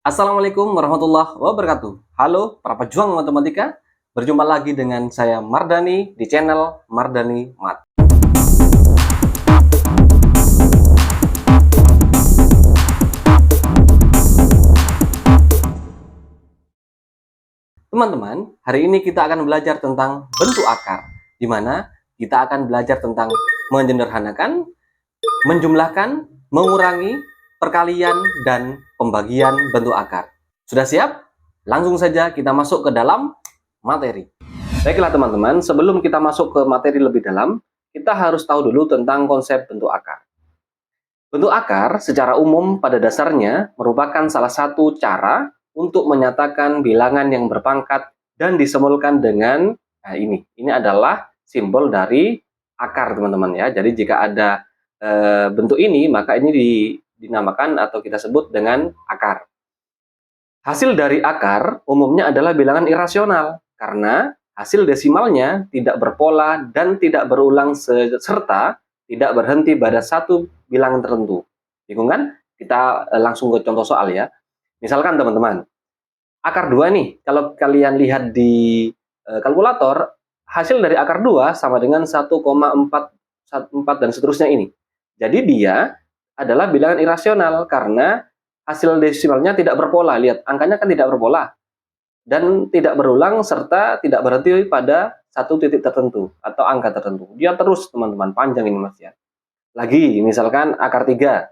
Assalamualaikum warahmatullahi wabarakatuh. Halo para pejuang matematika, berjumpa lagi dengan saya Mardani di channel Mardani Mat. Teman-teman, hari ini kita akan belajar tentang bentuk akar, di mana kita akan belajar tentang menyederhanakan, menjumlahkan, mengurangi, perkalian, dan pembagian bentuk akar. Sudah siap? Langsung saja kita masuk ke dalam materi. Baiklah teman-teman, sebelum kita masuk ke materi lebih dalam, kita harus tahu dulu tentang konsep bentuk akar. Bentuk akar secara umum pada dasarnya merupakan salah satu cara untuk menyatakan bilangan yang berpangkat dan disembolkan dengan ini. Ini adalah simbol dari akar teman-teman ya. Jadi jika ada bentuk ini, maka ini dinamakan atau kita sebut dengan akar. Hasil dari akar umumnya adalah bilangan irasional karena hasil desimalnya tidak berpola dan tidak berulang serta tidak berhenti pada satu bilangan tertentu. Bingung kan? Kita langsung ke contoh soal ya. Misalkan teman-teman, akar 2 nih, kalau kalian lihat di kalkulator, hasil dari akar 2 sama dengan 1,4 dan seterusnya ini. Jadi dia adalah bilangan irasional karena hasil desimalnya tidak berpola. Lihat, angkanya kan tidak berpola dan tidak berulang serta tidak berhenti pada satu titik tertentu atau angka tertentu. Dia terus teman-teman, panjang ini Mas ya. Lagi misalkan akar 3.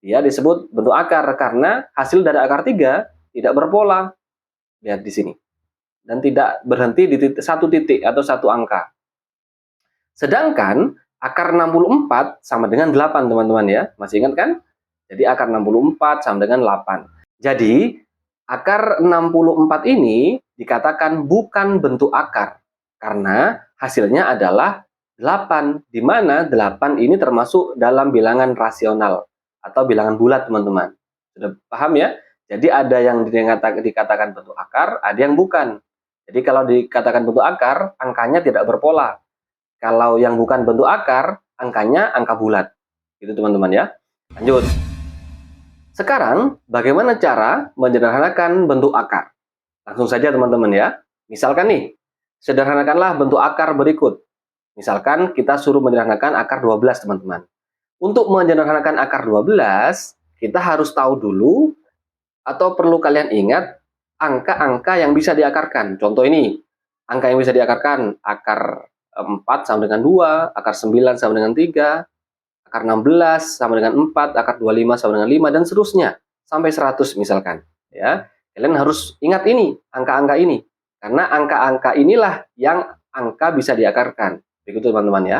Dia disebut bentuk akar karena hasil dari akar 3 tidak berpola. Lihat di sini. Dan tidak berhenti di satu titik atau satu angka. Sedangkan akar 64 sama dengan 8 teman-teman ya. Masih ingat kan? Jadi akar 64 sama dengan 8. Jadi akar 64 ini dikatakan bukan bentuk akar karena hasilnya adalah 8, di mana 8 ini termasuk dalam bilangan rasional atau bilangan bulat teman-teman. Sudah paham ya? Jadi ada yang dikatakan bentuk akar, ada yang bukan. Jadi kalau dikatakan bentuk akar, angkanya tidak berpola. Kalau yang bukan bentuk akar, angkanya angka bulat. Gitu teman-teman ya. Lanjut. Sekarang, bagaimana cara menyederhanakan bentuk akar? Langsung saja teman-teman ya. Misalkan nih, sederhanakanlah bentuk akar berikut. Misalkan kita suruh menyederhanakan akar 12 teman-teman. Untuk menyederhanakan akar 12, kita harus tahu dulu atau perlu kalian ingat angka-angka yang bisa diakarkan. Contoh ini, angka yang bisa diakarkan akar 4 sama dengan 2, akar 9 sama dengan 3, akar 16 sama dengan 4, akar 25 sama dengan 5, dan seterusnya. Sampai 100 misalkan. Ya, kalian harus ingat ini, angka-angka ini. Karena angka-angka inilah yang angka bisa diakarkan. Begitu teman-teman ya.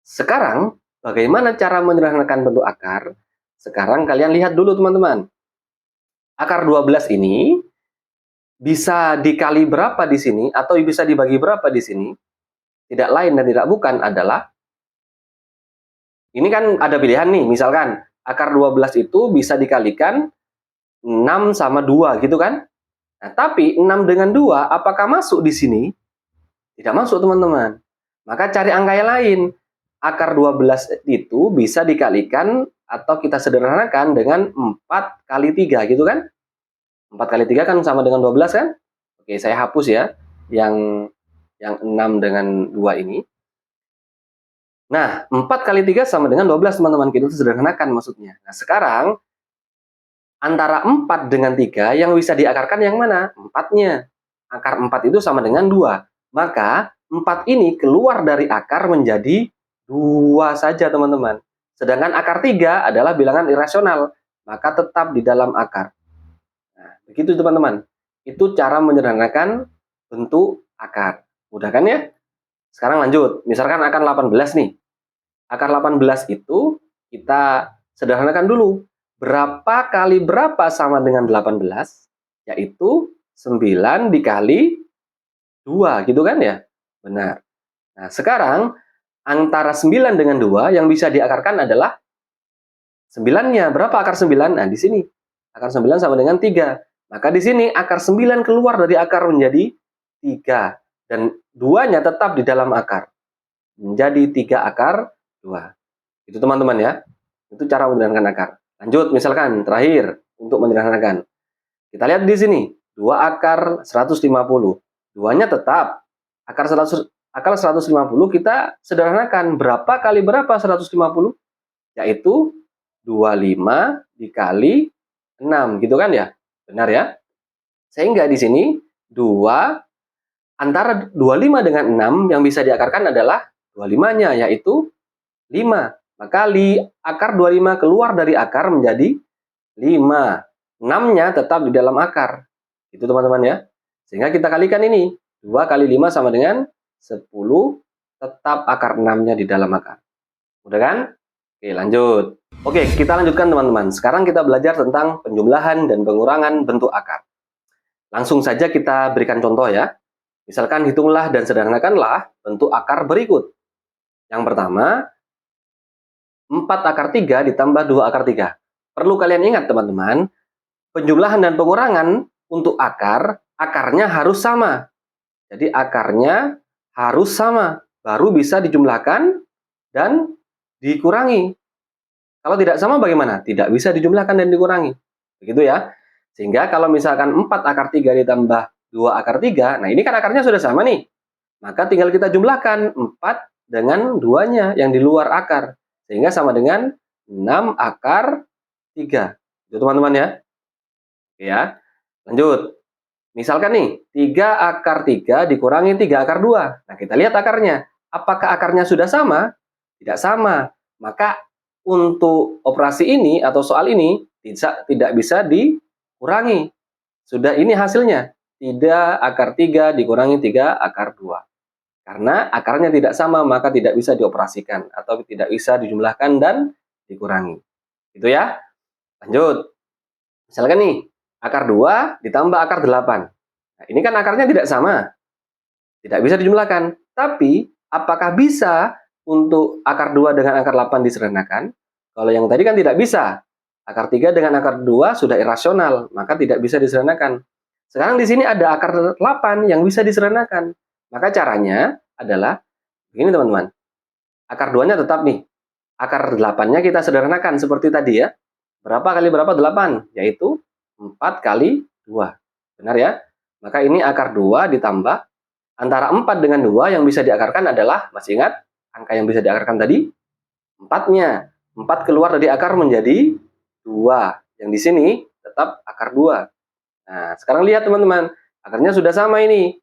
Sekarang, bagaimana cara menyederhanakan bentuk akar? Sekarang kalian lihat dulu teman-teman. Akar 12 ini bisa dikali berapa di sini atau bisa dibagi berapa di sini? Tidak lain dan tidak bukan adalah, ini kan ada pilihan nih, misalkan akar 12 itu bisa dikalikan 6 sama 2 gitu kan? Nah, tapi 6 dengan 2 apakah masuk di sini? Tidak masuk teman-teman. Maka cari angka yang lain. Akar 12 itu bisa dikalikan atau kita sederhanakan dengan 4 kali 3 gitu kan? 4 kali 3 kan sama dengan 12 kan? Oke, saya hapus ya yang 6 dengan 2 ini. Nah, 4 kali 3 sama dengan 12 teman-teman. Kita sederhanakan maksudnya. Nah, sekarang antara 4 dengan 3 yang bisa diakarkan yang mana? 4-nya. Akar 4 itu sama dengan 2. Maka 4 ini keluar dari akar menjadi 2 saja teman-teman. Sedangkan akar 3 adalah bilangan irasional. Maka tetap di dalam akar. Nah, begitu teman-teman. Itu cara menyederhanakan bentuk akar. Mudah kan ya? Sekarang lanjut. Misalkan akar 18 nih. Akar 18 itu kita sederhanakan dulu. Berapa kali berapa sama dengan 18? Yaitu 9 dikali 2, gitu kan ya? Benar. Nah, sekarang antara 9 dengan 2 yang bisa diakarkan adalah 9-nya. Berapa akar 9? Nah, di sini. Akar 9 sama dengan 3. Maka di sini akar 9 keluar dari akar menjadi 3. Dan 2-nya tetap di dalam akar. Menjadi 3 akar 2. Itu teman-teman ya. Itu cara menyederhanakan akar. Lanjut, misalkan terakhir untuk menyederhanakan. Kita lihat di sini, 2 akar 150. 2-nya tetap. Akar 150 kita sederhanakan. Berapa kali berapa 150? Yaitu 25 dikali 6, gitu kan ya? Benar ya? Sehingga di sini 2 antara 25 dengan 6 yang bisa diakarkan adalah 25-nya, yaitu 5. Maka akar 25 keluar dari akar menjadi 5. 6-nya tetap di dalam akar. Itu teman-teman ya. Sehingga kita kalikan ini. 2 kali 5 sama dengan 10, tetap akar 6-nya di dalam akar. Udah kan? Oke, lanjut. Oke, kita lanjutkan teman-teman. Sekarang kita belajar tentang penjumlahan dan pengurangan bentuk akar. Langsung saja kita berikan contoh ya. Misalkan hitunglah dan sederhanakanlah bentuk akar berikut. Yang pertama, 4 akar 3 ditambah 2 akar 3. Perlu kalian ingat teman-teman, penjumlahan dan pengurangan untuk akarnya harus sama. Jadi akarnya harus sama, baru bisa dijumlahkan dan dikurangi. Kalau tidak sama bagaimana? Tidak bisa dijumlahkan dan dikurangi. Begitu ya. Sehingga kalau misalkan 4 akar 3 ditambah 2 akar 3, nah ini kan akarnya sudah sama nih. Maka tinggal kita jumlahkan 4 dengan 2-nya yang di luar akar. Sehingga sama dengan 6 akar 3. Itu teman-teman ya. Oke ya. Lanjut. Misalkan nih, 3 akar 3 dikurangi 3 akar 2. Nah, kita lihat akarnya. Apakah akarnya sudah sama? Tidak sama. Maka untuk operasi ini atau soal ini tidak bisa dikurangi. Sudah ini hasilnya. 3 akar 3 dikurangi 3 akar 2. Karena akarnya tidak sama, maka tidak bisa dioperasikan atau tidak bisa dijumlahkan dan dikurangi. Gitu ya. Lanjut. Misalkan nih, akar 2 ditambah akar 8. Nah, ini kan akarnya tidak sama. Tidak bisa dijumlahkan. Tapi, apakah bisa untuk akar 2 dengan akar 8 disederhanakan? Kalau yang tadi kan tidak bisa. Akar 3 dengan akar 2 sudah irasional, maka tidak bisa disederhanakan. Sekarang di sini ada akar 8 yang bisa disederhanakan. Maka caranya adalah begini teman-teman. Akar 2-nya tetap nih. Akar 8-nya kita sederhanakan seperti tadi ya. Berapa kali berapa? 8. Yaitu 4 kali 2. Benar ya? Maka ini akar 2 ditambah antara 4 dengan 2 yang bisa diakarkan adalah, masih ingat angka yang bisa diakarkan tadi? 4-nya. 4 keluar dari akar menjadi 2. Yang di sini tetap akar 2. Nah, sekarang lihat teman-teman, akarnya sudah sama ini.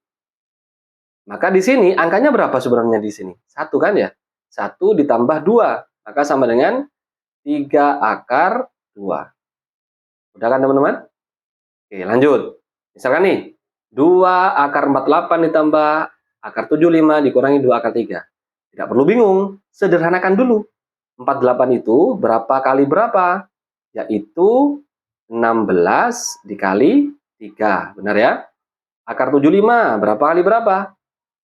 Maka di sini angkanya berapa sebenarnya di sini? 1 kan ya? 1 ditambah 2, maka sama dengan 3 akar 2. Udah kan teman-teman? Oke, lanjut. Misalkan nih, 2 akar 48 ditambah akar 75 dikurangi 2 akar 3. Tidak perlu bingung, sederhanakan dulu. 48 itu berapa kali berapa? Yaitu 16 dikali 3. Benar ya? Akar 75 berapa kali berapa?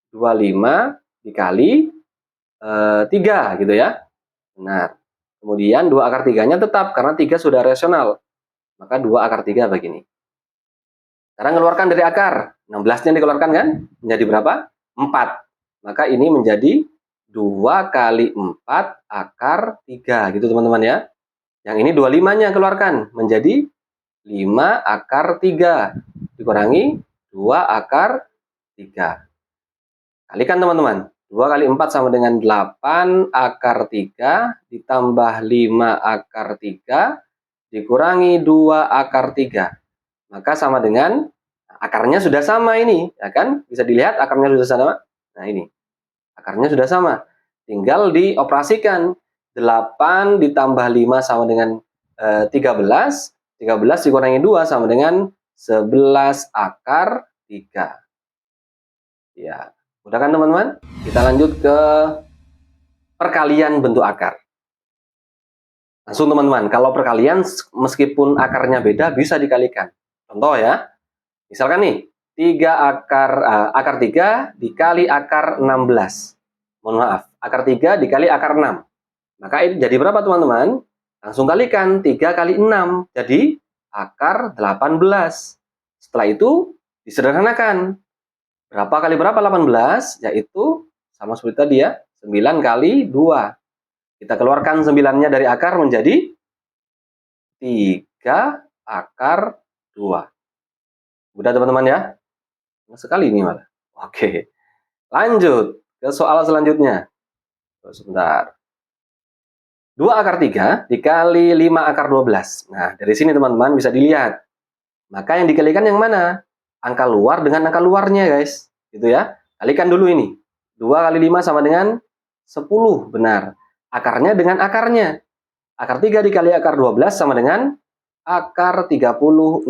25 dikali 3 gitu ya. Benar. Kemudian 2 akar 3-nya tetap karena 3 sudah rasional. Maka 2 akar 3 begini. Sekarang keluarkan dari akar. 16-nya dikeluarkan kan? Menjadi berapa? 4. Maka ini menjadi 2 kali 4 akar 3. Gitu teman-teman ya. Yang ini 25-nya keluarkan. Menjadi 5 akar 3. Dikurangi 2 akar 3. Kalikan teman-teman. 2 kali 4 sama dengan 8 akar 3 ditambah 5 akar 3 dikurangi 2 akar 3. Maka sama dengan akarnya sudah sama ini, ya kan? Bisa dilihat akarnya sudah sama. Nah, ini. Akarnya sudah sama. Tinggal dioperasikan. 8 ditambah 5 sama dengan 13. 13 dikurangi 2 sama dengan 11 akar 3. Ya, udah kan teman-teman? Kita lanjut ke perkalian bentuk akar. Langsung teman-teman, kalau perkalian meskipun akarnya beda bisa dikalikan. Contoh ya. Misalkan nih, 3 akar 3 dikali akar 16. Mohon maaf, akar 3 dikali akar 6. Maka ini jadi berapa teman-teman? Langsung kalikan, 3 kali 6. Jadi akar 18. Setelah itu disederhanakan. Berapa kali berapa 18? Yaitu sama seperti tadi ya, 9 kali 2. Kita keluarkan 9-nya dari akar menjadi 3 akar 2. Udah teman-teman ya? Sekali ini malah. Oke. Lanjut ke soal selanjutnya. Sebentar. 2 akar 3 dikali 5 akar 12. Nah, dari sini teman-teman bisa dilihat. Maka yang dikalikan yang mana? Angka luar dengan angka luarnya, guys. Gitu ya. Kalikan dulu ini. 2 kali 5 sama dengan 10, benar. Akarnya dengan akarnya. Akar 3 dikali akar 12 sama dengan akar 36.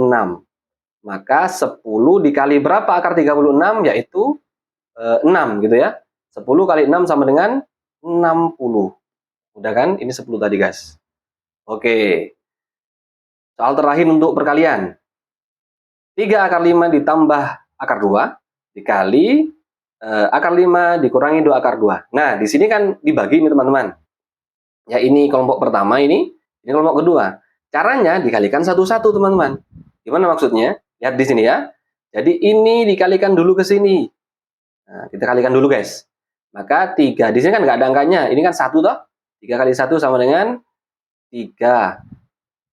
Maka 10 dikali berapa akar 36? Yaitu 6 gitu ya. 10 kali 6 sama dengan 60. Udah kan? Ini 10 tadi, guys. Oke. Soal terakhir untuk perkalian. 3 akar 5 ditambah akar 2 dikali akar 5 dikurangi 2 akar 2. Nah, di sini kan dibagi nih teman-teman. Ya, ini kelompok pertama, ini kelompok kedua. Caranya dikalikan satu-satu, teman-teman. Gimana maksudnya? Lihat di sini ya. Jadi ini dikalikan dulu ke sini. Nah, kita kalikan dulu, guys. Maka 3, di sini kan nggak ada angkanya. Ini kan 1 toh. 3 kali 1 sama dengan 3.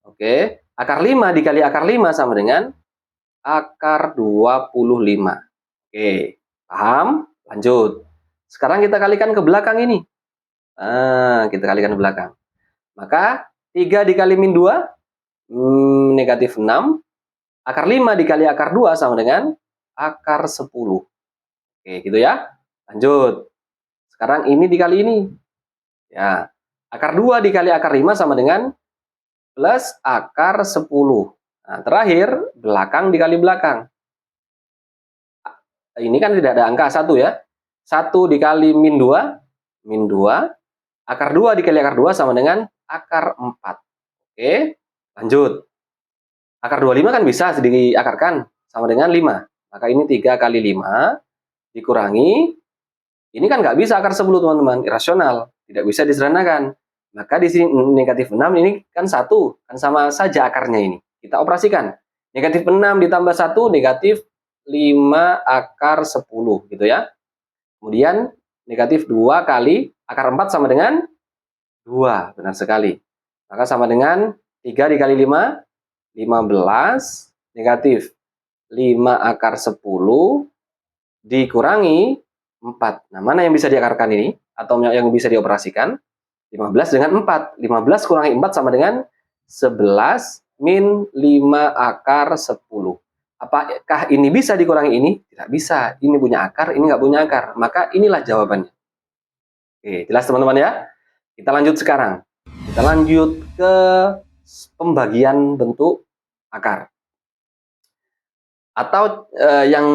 Oke. Akar 5 dikali akar 5 sama dengan akar 25. Oke. Paham? Lanjut. Sekarang kita kalikan ke belakang ini. Nah, kita kalikan ke belakang. Maka 3 dikali min 2, negatif 6. Akar 5 dikali akar 2 sama dengan akar 10. Oke, gitu ya. Lanjut. Sekarang ini dikali ini. Ya. Akar 2 dikali akar 5 sama dengan plus akar 10. Nah, terakhir, belakang dikali belakang. Ini kan tidak ada angka 1 ya. 1 dikali min 2, akar 2 dikali akar 2 sama dengan akar 4. Oke, lanjut. Akar 25 kan bisa diakarkan sama dengan 5. Maka ini 3 kali 5 dikurangi. Ini kan nggak bisa akar 10, teman-teman. Irasional. Tidak bisa disederhanakan. Maka di sini negatif 6 ini kan 1. Kan sama saja akarnya ini. Kita operasikan. Negatif 6 ditambah 1, negatif 5 akar 10. Gitu ya. Kemudian negatif 2 kali akar 4 sama dengan 2. Benar sekali. Maka sama dengan 3 dikali 5, 15, negatif 5 akar 10 dikurangi 4. Nah, mana yang bisa diakarkan ini? Atau yang bisa dioperasikan? 15 dengan 4. 15 kurangi 4 sama dengan 11 min 5 akar 10. Apakah ini bisa dikurangi ini? Tidak bisa. Ini punya akar, ini nggak punya akar. Maka inilah jawabannya. Oke, jelas teman-teman ya? Kita lanjut sekarang. Kita lanjut ke pembagian bentuk akar. Atau yang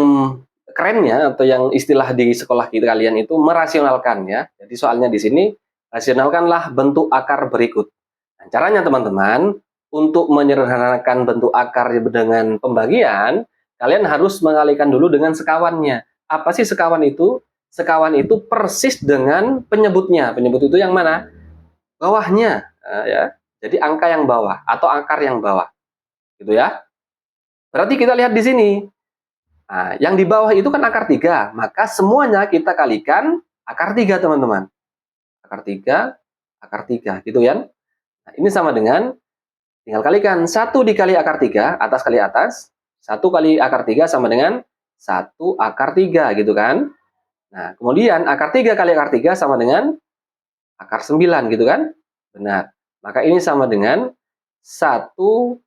kerennya atau yang istilah di sekolah kita kalian itu merasionalkan ya. Jadi soalnya di sini rasionalkanlah bentuk akar berikut. Nah, caranya teman-teman untuk menyederhanakan bentuk akar dengan pembagian, kalian harus mengalihkan dulu dengan sekawannya. Apa sih sekawan itu? Sekawan itu persis dengan penyebutnya. Penyebut itu yang mana? Bawahnya, ya. Jadi angka yang bawah atau akar yang bawah. Gitu ya. Berarti kita lihat di sini. Nah, yang di bawah itu kan akar 3, maka semuanya kita kalikan akar 3, teman-teman. Akar 3, gitu ya. Nah, ini sama dengan, tinggal kalikan 1 dikali akar 3, atas kali atas, 1 kali akar 3 sama dengan 1 akar 3, gitu kan. Nah, kemudian akar 3 kali akar 3 sama dengan akar 9, gitu kan. Benar. Maka ini sama dengan 1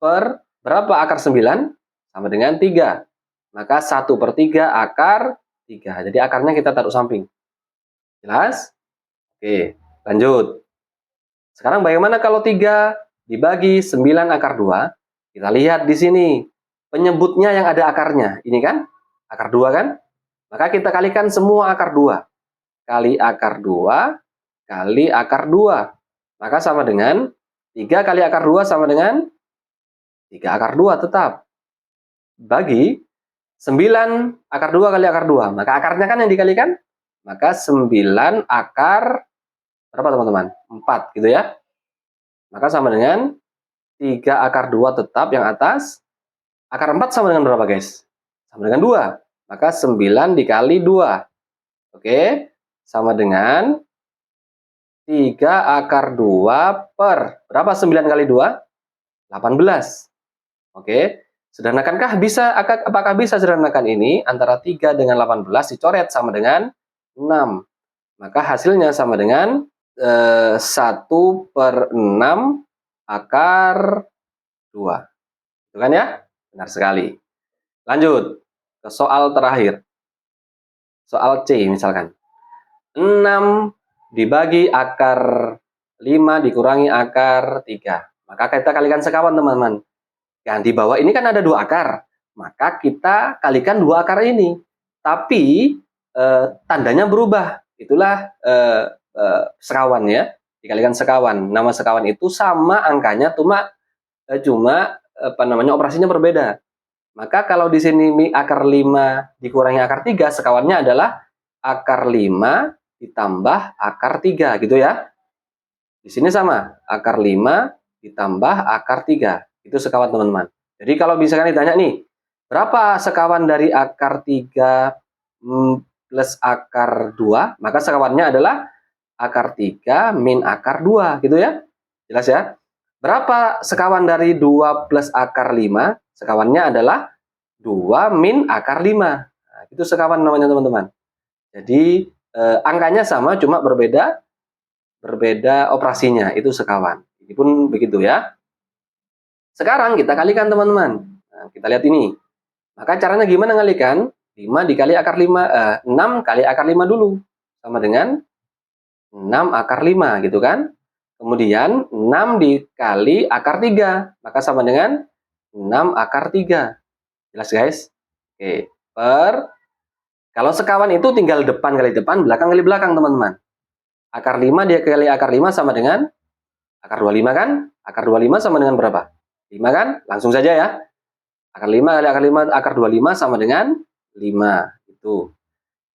per berapa akar 9? Sama dengan 3. Maka 1/3 akar 3. Jadi akarnya kita taruh samping. Jelas? Oke, lanjut. Sekarang bagaimana kalau 3 dibagi 9 akar 2? Kita lihat di sini. Penyebutnya yang ada akarnya. Ini kan? Akar 2 kan? Maka kita kalikan semua akar 2. Kali akar 2 kali akar 2. Maka sama dengan 3 kali akar 2 sama dengan 3 akar 2 tetap. Bagi 9 akar 2 kali akar 2. Maka akarnya kan yang dikalikan? Maka 9 akar berapa teman-teman? 4 gitu ya. Maka sama dengan 3 akar 2 tetap yang atas. Akar 4 sama dengan berapa, guys? Sama dengan 2. Maka 9 dikali 2. Oke. Sama dengan 3 akar 2 per berapa 9 kali 2? 18. Oke. Sederhanakankah bisa? Apakah bisa sederhanakan ini? Antara 3 dengan 18 dicoret sama dengan 6. Maka hasilnya sama dengan 1/6 akar 2. Itu kan ya? Benar sekali. Lanjut ke soal terakhir. Soal C misalkan. 6 dibagi akar 5 dikurangi akar 3. Maka kita kalikan sekawan, teman-teman. Yang di bawah ini kan ada 2 akar, maka kita kalikan 2 akar ini. Tapi tandanya berubah. Itulah sekawan ya. Dikalikan sekawan. Nama sekawan itu sama angkanya, cuma operasinya berbeda. Maka kalau di sini akar 5 dikurangi akar 3, sekawannya adalah akar 5 ditambah akar 3 gitu ya. Di sini sama, akar 5 ditambah akar 3. Itu sekawan, teman-teman. Jadi kalau misalkan ditanya nih, berapa sekawan dari akar 3 plus akar 2? Maka sekawannya adalah akar 3 min akar 2 gitu ya. Jelas ya? Berapa sekawan dari 2 plus akar 5? Sekawannya adalah 2 min akar 5. Nah, itu sekawan namanya, teman-teman. Jadi angkanya sama, cuma berbeda operasinya. Itu sekawan. Ini pun begitu ya. Sekarang kita kalikan, teman-teman. Nah, kita lihat ini. Maka caranya gimana ngalikan? 5 dikali akar 5, 6 kali akar 5 dulu. Sama dengan 6 akar 5 gitu kan. Kemudian 6 dikali akar 3. Maka sama dengan 6 akar 3. Jelas guys? Oke. Kalau sekawan itu tinggal depan kali depan, belakang kali belakang, teman-teman. Akar 5 dikali akar 5 sama dengan akar 25 kan? Akar 25 sama dengan berapa? 5 kan? Langsung saja ya. Akar 5 kali akar 5, akar 25 sama dengan 5. Itu.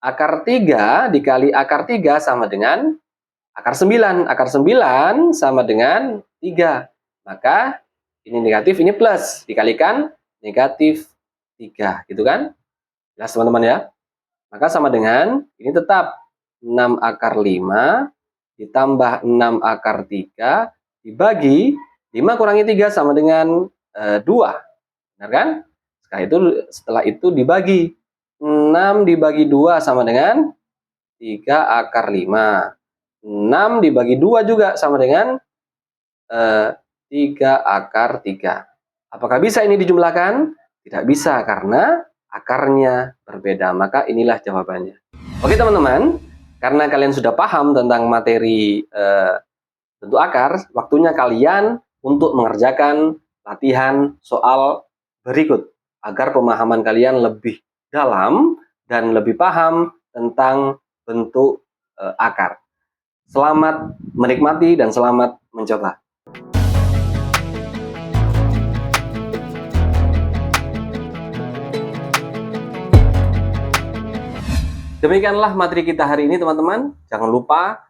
Akar 3 dikali akar 3 sama dengan akar 9. Akar 9 sama dengan 3. Maka ini negatif, ini plus. Dikalikan negatif 3. Gitu kan? Jelas, teman-teman ya? Maka sama dengan, ini tetap 6 akar 5 ditambah 6 akar 3 dibagi 5 kurangi 3 sama dengan 2. Benar kan? Setelah itu dibagi. 6 dibagi 2 sama dengan 3 akar 5. 6 dibagi 2 juga sama dengan 3 akar 3. Apakah bisa ini dijumlahkan? Tidak bisa karena akarnya berbeda. Maka inilah jawabannya. Oke, teman-teman. Karena kalian sudah paham tentang materi bentuk akar, waktunya kalian untuk mengerjakan latihan soal berikut agar pemahaman kalian lebih dalam dan lebih paham tentang bentuk akar. Selamat menikmati dan selamat mencoba. Demikianlah materi kita hari ini, teman-teman. Jangan lupa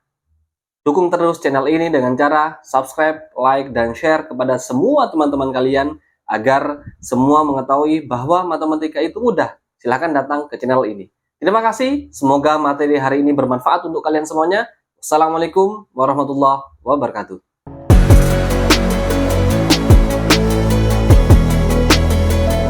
dukung terus channel ini dengan cara subscribe, like, dan share kepada semua teman-teman kalian agar semua mengetahui bahwa matematika itu mudah. Silahkan datang ke channel ini. Terima kasih. Semoga materi hari ini bermanfaat untuk kalian semuanya. Wassalamualaikum warahmatullahi wabarakatuh.